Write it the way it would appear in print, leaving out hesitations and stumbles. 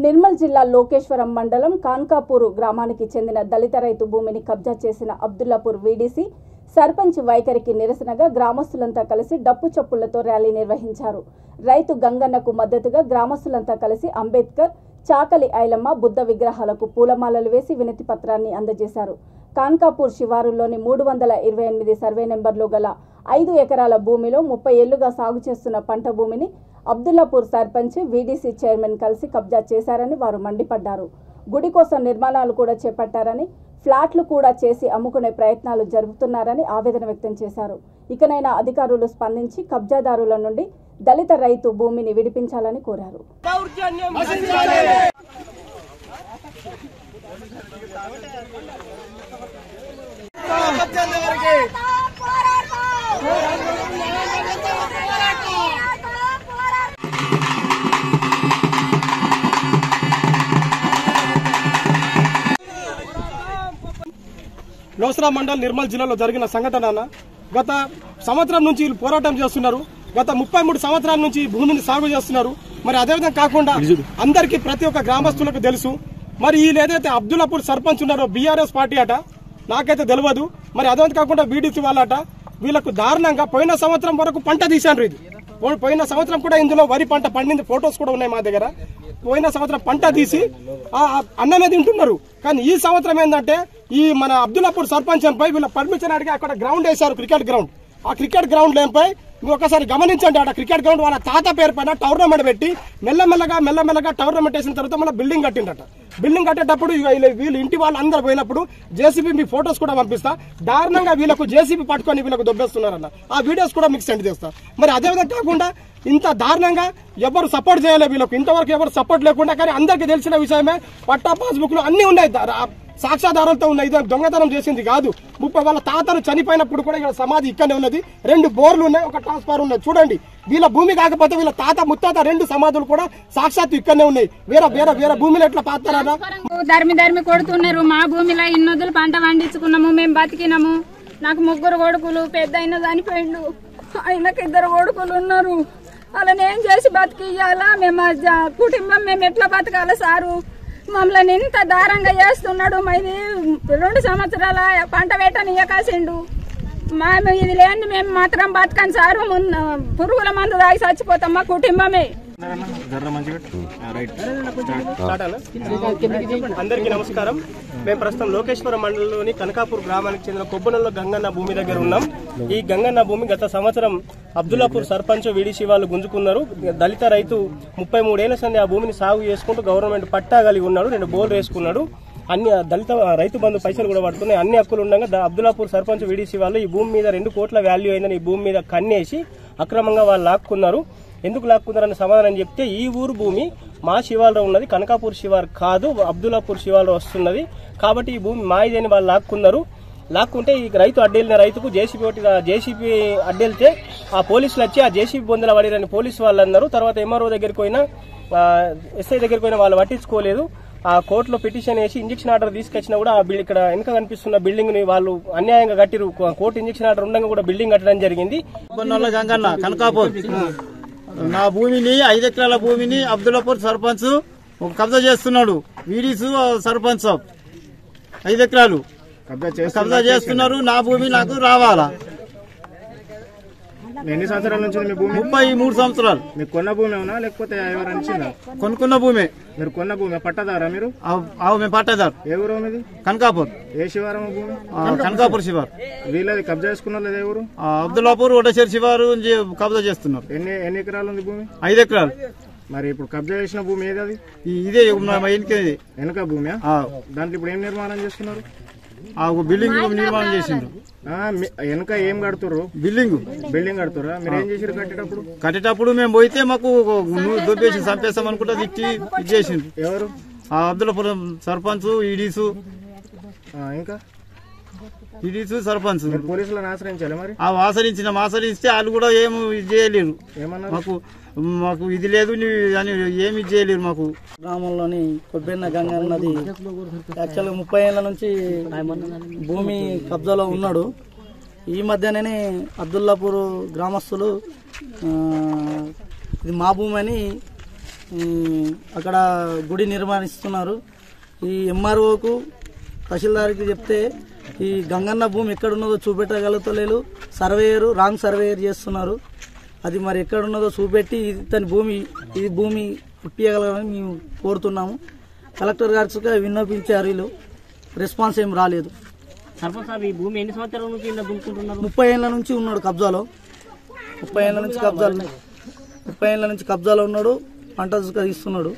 నిర్మల్ జిల్లా లోకేశ్వరం మండలం కాన్కాపూర్ గ్రామానికి చెందిన దళిత రైతు భూమిని కబ్జా చేసిన అబ్దుల్లాపూర్ వీడీసీ సర్పంచ్ వైఖరికి నిరసనగా గ్రామస్తులంతా కలిసి డప్పు చప్పులతో ర్యాలీ నిర్వహించారు. రైతు గంగన్నకు మద్దతుగా గ్రామస్తులంతా కలిసి అంబేద్కర్, చాకలి ఐలమ్మ బుద్ధ విగ్రహాలకు పూలమాలలు వేసి వినతి పత్రాన్ని అందజేశారు. కాన్కాపూర్ శివారులోని 328 సర్వే నెంబర్లో గల 5 ఎకరాల భూమిలో 30 ఏళ్లుగా సాగు చేస్తున్న పంట భూమిని అబ్దుల్లాపూర్ సర్పంచ్, వీడీసీ చైర్మన్ కలిసి కబ్జా చేశారని వారు మండిపడ్డారు. గుడి కోసం నిర్మాణాలు కూడా చేపట్టారని, ఫ్లాట్లు కూడా చేసి అమ్ముకునే ప్రయత్నాలు జరుపుతున్నారని ఆవేదన వ్యక్తం చేశారు. ఇకనైనా అధికారులు స్పందించి కబ్జాదారుల నుండి దళిత రైతు భూమిని విడిపించాలని కోరారు. లోసరా మండల్ నిర్మల్ జిల్లాలో జరిగిన సంఘటన గత సంవత్సరం నుంచి పోరాటం చేస్తున్నారు. గత 33 సంవత్సరాల నుంచి భూమిని సాగు చేస్తున్నారు. మరి అదేవిధంగా కాకుండా అందరికీ ప్రతి ఒక్క గ్రామస్తులకు తెలుసు. మరి వీళ్ళు ఏదైతే అబ్దుల్లాపూర్ సర్పంచ్ ఉన్నారో బీఆర్ఎస్ పార్టీ అట, నాకైతే తెలియదు. మరి అదేవిధంగా కాకుండా వీడీసీ వాళ్ళట, వీళ్ళకు దారుణంగా పోయిన సంవత్సరం వరకు పంట తీశారు. ఇది పోయిన సంవత్సరం కూడా ఇందులో వరి పంట పండింది, ఫొటోస్ కూడా ఉన్నాయి మా దగ్గర. పోయిన సంవత్సరం పంట తీసి అన్నమే తింటున్నారు. కానీ ఈ సంవత్సరం ఏంటంటే ఈ మన అబ్దుల్లాపూర్ సర్పంచ్ పై వీళ్ళ పర్మిషన్ అడిగి అక్కడ గ్రౌండ్ వేశారు, క్రికెట్ గ్రౌండ్. ఆ క్రికెట్ గ్రౌండ్ లేనిపై మీరు ఒకసారి గమనించండి. అక్కడ క్రికెట్ గ్రౌండ్ వాళ్ళ తాత పేరు పైన టోర్నమెంట్ పెట్టి మెల్లమెల్లగా టోర్నమెంట్ వేసిన తర్వాత మళ్ళీ బిల్డింగ్ కట్టిండట. బిల్డింగ్ కట్టేటప్పుడు వీళ్ళు ఇంటి వాళ్ళు అందరు పోయినప్పుడు జేసీబీ మీ ఫొటోస్ కూడా పంపిస్తా, దారుణంగా వీళ్ళకు జేసీబీ పట్టుకొని వీళ్ళకు దొబ్బేస్తున్నారన్న ఆ వీడియోస్ కూడా మీకు సెండ్ చేస్తా. మరి అదేవిధంగా కాకుండా ఇంత దారుణంగా ఎవరు సపోర్ట్ చేయలేదు వీళ్ళకు, ఇంతవరకు ఎవరు సపోర్ట్ లేకుండా. కానీ అందరికీ తెలిసిన విషయమే, పట్టా పాస్బుక్లు అన్ని ఉన్నాయి, సాక్ష్యాధారాలతో ఉన్నాయి. ఇది దొంగతనం చేసింది కాదు. వాళ్ళ తాతను చనిపోయినప్పుడు కూడా ఇక్కడ సమాధి ఇక్కడనే ఉన్నది. 2 బోర్లు ఉన్నాయి, ఒక ట్రాన్స్ఫార్మర్ ఉన్నాయి. చూడండి, వీళ్ళ భూమి కాకపోతే వీళ్ళ తాత ముత్తాత 2 సమాధులు కూడా సాక్షాత్తు ఇక్కడనే ఉన్నాయి. వేరే భూమిలో ఎట్లా పాతారా? ధర్మి కొడుతున్నారు. మా భూమిలో ఇన్నొద్దులు పంట పండించుకున్నాము, మేము బతికినాము. నాకు 3 కొడుకులు, పెద్ద అయిన చనిపోయిండు, ఆయనకు 2 కొడుకులు ఉన్నారు. వాళ్ళని ఏం చేసి బతికియాలా? మేము కుటుంబం మేము ఎట్లా బతకాలా సారు? మమ్మల్ని ఇంత దారంగా చేస్తున్నాడు. ఇది 2 సంవత్సరాల పంట వేటని కాసిండు. మేము ఇది లేని మేము మాత్రం బతకని సారు. పురుగుల మందు తాగి చచ్చిపోతాం మా కుటుంబమే. అందరికీ నమస్కారం. మేము ప్రస్తుతం లోకేశ్వరం మండలంలోని కనకాపూర్ గ్రామానికి చెందిన కొబ్బనల్లో గంగన్న భూమి దగ్గర ఉన్నాం. ఈ గంగన్న భూమి గత సంవత్సరం అబ్దుల్లాపూర్ సర్పంచ్, వీడీసీ వాళ్ళు గుంజుకున్నారు. దళిత రైతు 33 ఏళ్ల సంది ఆ భూమిని సాగు చేసుకుంటూ గవర్నమెంట్ పట్టా కలిగి ఉన్నాడు, 2 బోర్లు వేసుకున్నాడు. అన్ని దళిత రైతు బంధు పైసలు కూడా పడుతున్నాయి. అన్ని హక్కులు ఉండగా అబ్దుల్లాపూర్ సర్పంచ్, వీడీసీ వాళ్ళు ఈ భూమి మీద 2 కోట్ల వాల్యూ అయిందని ఈ భూమి మీద కన్నేసి అక్రమంగా వాళ్ళు లాక్కున్నారు. ఎందుకు లాక్కున్నారని సమాధానం చెప్తే, ఈ ఊరు భూమి మా శివారులో ఉన్నది, కనకాపూర్ శివారు కాదు, అబ్దుల్లాపూర్ శివారులో వస్తున్నది, కాబట్టి ఈ భూమి మా ఇదని వాళ్ళు లాక్కున్నారు. లాక్కుంటే ఈ రైతు అడ్డెళ్ళిన రైతుకు జేసీబీ అడ్డెళ్తే ఆ పోలీసులు వచ్చి ఆ జేసీబీ బొందల పడిరని పోలీసు వాళ్ళు అన్నారు. తర్వాత ఎంఆర్ఓ దగ్గరికి పోయినా, ఎస్ఐ దగ్గరికి పోయినా వాళ్ళు పట్టించుకోలేదు. ఆ కోర్టులో పిటిషన్ వేసి ఇంజక్షన్ ఆర్డర్ తీసుకొచ్చినా కూడా ఇక్కడ వెనుక కనిపిస్తున్న బిల్డింగ్ ని వాళ్ళు అన్యాయంగా కట్టిరు. కోర్టు ఇంజక్షన్ ఆర్డర్ ఉండగా కూడా బిల్డింగ్ కట్టడం జరిగింది. గంగన్న కనకాపూర్ నా భూమిని 5 ఎకరాల భూమిని అబ్దుల్లాపూర్ సర్పంచ్ కబ్జా చేస్తున్నాడు. వీడీసీ సర్పంచ్ 5 ఎకరాలు కబ్జా చేస్తున్నారు. నా భూమి నాకు రావాలా? ఎన్ని సంవత్సరాల నుంచి మీ భూమి? 33 సంవత్సరాలు. మీకు కొన్న భూమి ఏమన్నా లేకపోతే ఎవరైనా కొనుక్కున్న భూమి? మీరు కొన్న భూమి పట్టదారా? మీరు మేము పట్టదారు. ఏ ఊరు మీది? కనకాపూర్. ఏ శివారం భూమి? కనకాపూర్ శివారు. వీళ్ళది కబ్జా చేసుకున్నారు లేదా? ఎవరు? అబ్దుల్లాపూర్ ఒడచేరి శివారు కబ్జా చేస్తున్నారు. ఎన్ని ఎకరాలు ఉంది భూమి? 5 ఎకరాలు. మరి ఇప్పుడు కబ్జా చేసిన భూమి ఏది? అది ఇదే వెనక భూమి. దాంట్లో ఇప్పుడు ఏం నిర్మాణం చేస్తున్నారు? బిల్డింగ్ నిర్మాణం చేసిండ్రు. వెనక ఏం కడుతుర్రు? బిల్డింగ్ కడుతురా? మీరు ఏం చేసారు కట్టేటప్పుడు? మేము పోయితే మాకు దొబ్బేసి చంపేస్తాం అనుకుంటా తిట్టి ఇది చేసిండ్రు. ఎవరు? అబ్దుల్లాపురం సర్పంచ్, ఈడీసు, ఇంకా ఈడీసు సర్పంచ్. పోలీసులను ఆశ్రయించాలి. మరి ఆశ్రయిస్తే వాళ్ళు కూడా ఏమి ఇది చేయలేరు. ఏమన్నా మాకు ఇది లేదు అని ఏమి చేయలేరు. మాకు గ్రామంలోని కొబ్బెన్న గంగన్నది యాక్చువల్గా 30 ఏళ్ల నుంచి భూమి కబ్జాలో ఉన్నాడు. ఈ మధ్యనే అబ్దుల్లాపూర్ గ్రామస్తులు ఇది మా భూమి అని అక్కడ గుడి నిర్మాణిస్తున్నారు. ఈ ఎంఆర్ఓకు తహసీల్దార్కి చెప్తే ఈ గంగన్న భూమి ఎక్కడున్నదో చూపెట్టగలుగుతలేదు. సర్వేయరు రాంగ్ సర్వేయర్ చేస్తున్నారు. అది మరి ఎక్కడున్నదో చూపెట్టి ఇతని భూమి ఇది భూమి ఇప్పించగలమని మేము కోరుతున్నాము. కలెక్టర్ గారికి విన్నపించారు, వీళ్ళు రెస్పాన్స్ ఏం రాలేదు. సర్పంచ్ సాబ్ ఈ భూమి ఎన్ని సంవత్సరాల నుంచి దున్నుకుంటున్నారు? 30 ఏళ్ల నుంచి ఉన్నాడు కబ్జాలో. 30 ఏళ్ల నుంచి కబ్జాలో ఉన్నాడు. పంట ఇస్తున్నాడు.